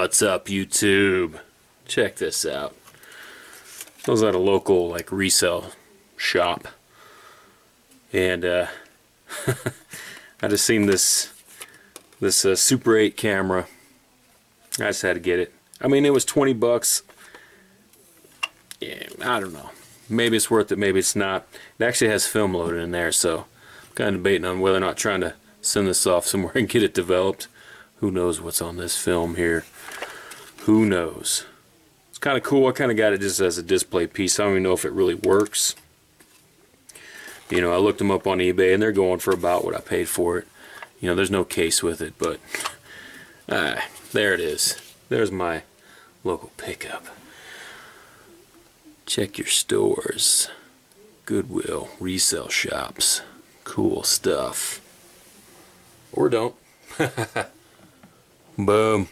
What's up, YouTube? Check this out. I was at a local like resale shop, and I just seen this Super 8 camera. I just had to get it. I mean, it was 20 bucks. Yeah, I don't know. Maybe it's worth it, maybe it's not. It actually has film loaded in there, so I'm kind of debating on whether or not trying to send this off somewhere and get it developed. Who knows what's on this film here? Who knows? It's kind of cool. I kind of got it just as a display piece. I don't even know if it really works. You know, I looked them up on eBay and they're going for about what I paid for it. You know, there's no case with it, but there it is. There's my local pickup. Check your stores. Goodwill, resale shops. Cool stuff. Or don't. Boom.